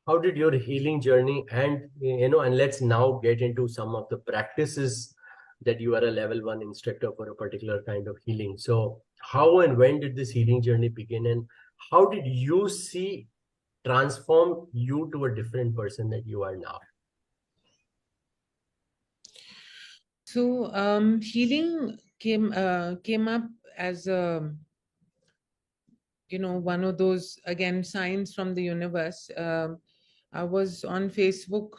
how did your healing journey and let's now get into some of the practices that you are a level 1 instructor for a particular kind of healing. So how and when did this healing journey begin, and how did you see transform you to a different person that you are now? So healing came up as a, one of those, again, signs from the universe. I was on Facebook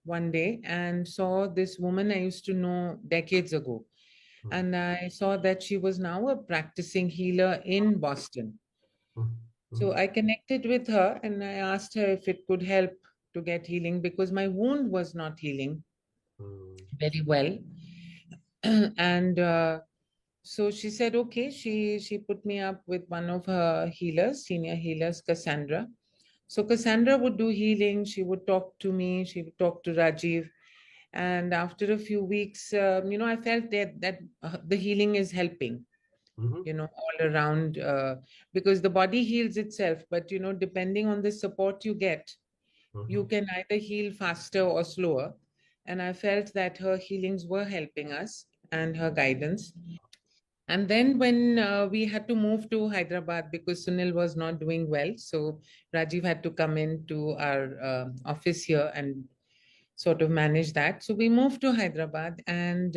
one day and saw this woman I used to know decades ago, and I saw that she was now a practicing healer in Boston. So I connected with her and I asked her if it could help to get healing, because my wound was not healing very well. And so she said, okay, she put me up with one of her healers, senior healers, Cassandra. So Cassandra would do healing. She would talk to me. She would talk to Rajiv. And after a few weeks, I felt that the healing is helping, all around, because the body heals itself. But, depending on the support you get, you can either heal faster or slower. And I felt that her healings were helping us, and her guidance. And then when we had to move to Hyderabad because Sunil was not doing well, so Rajiv had to come into our office here and sort of manage that. So we moved to Hyderabad, and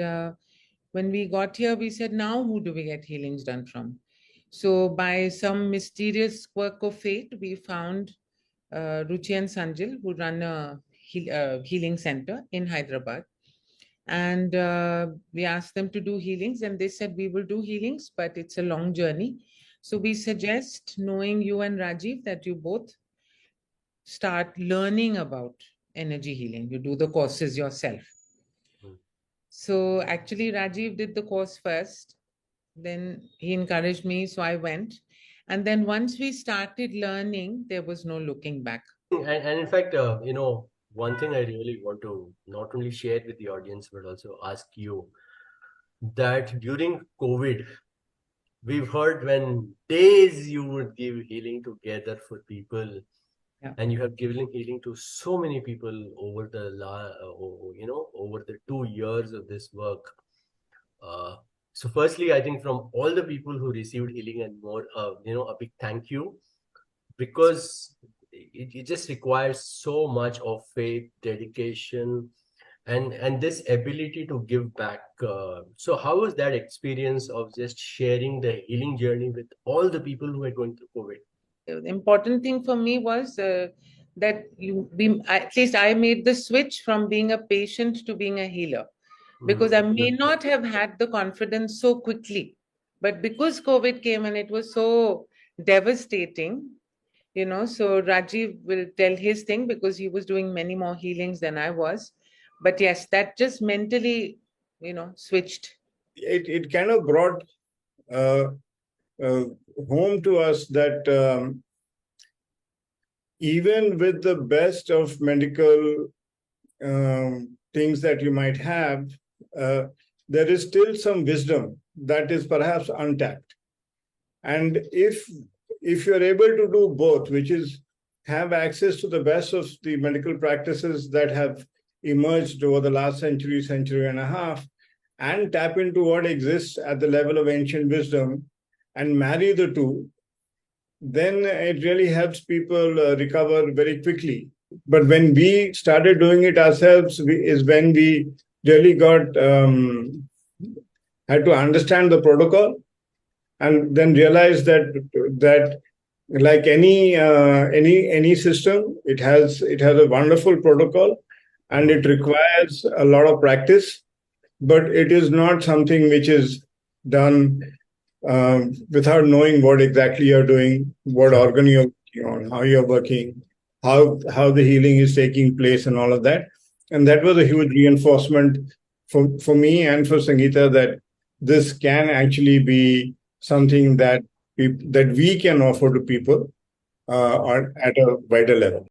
when we got here, we said, now who do we get healings done from? So by some mysterious quirk of fate, we found Ruchi and Sanjil, who run a healing center in Hyderabad. And we asked them to do healings, and they said, we will do healings, but it's a long journey. So we suggest, knowing you and Rajiv, that you both start learning about energy healing. You do the courses yourself. So actually, Rajiv did the course first. Then he encouraged me, so I went. And then once we started learning, there was no looking back. And in fact, one thing I really want to not only share with the audience but also ask you, that during COVID, we've heard when days you would give healing together for people, Yeah. and you have given healing to so many people over over the 2 years of this work. So firstly, I think from all the people who received healing and more, a big thank you, because it just requires so much of faith, dedication, and this ability to give back. So how was that experience of just sharing the healing journey with all the people who are going through COVID? The important thing for me was that at least I made the switch from being a patient to being a healer, because I may not have had the confidence so quickly. But because COVID came and it was so devastating, so Rajiv will tell his thing because he was doing many more healings than I was. But yes, that just mentally, switched. It kind of brought uh, uh, home to us that even with the best of medical things that you might have, uh, there is still some wisdom that is perhaps untapped. And if you're able to do both, which is have access to the best of the medical practices that have emerged over the last century, century and a half, and tap into what exists at the level of ancient wisdom and marry the two, then it really helps people recover very quickly. But when we started doing it ourselves, is when we really got had to understand the protocol, and then realize that like any system, it has a wonderful protocol, and it requires a lot of practice, but it is not something which is done without knowing what exactly you're doing, what organ you're working on, how you're working, how the healing is taking place, and all of that. And that was a huge reinforcement for me and for Sangeeta, that this can actually be something that we can offer to people at a wider level.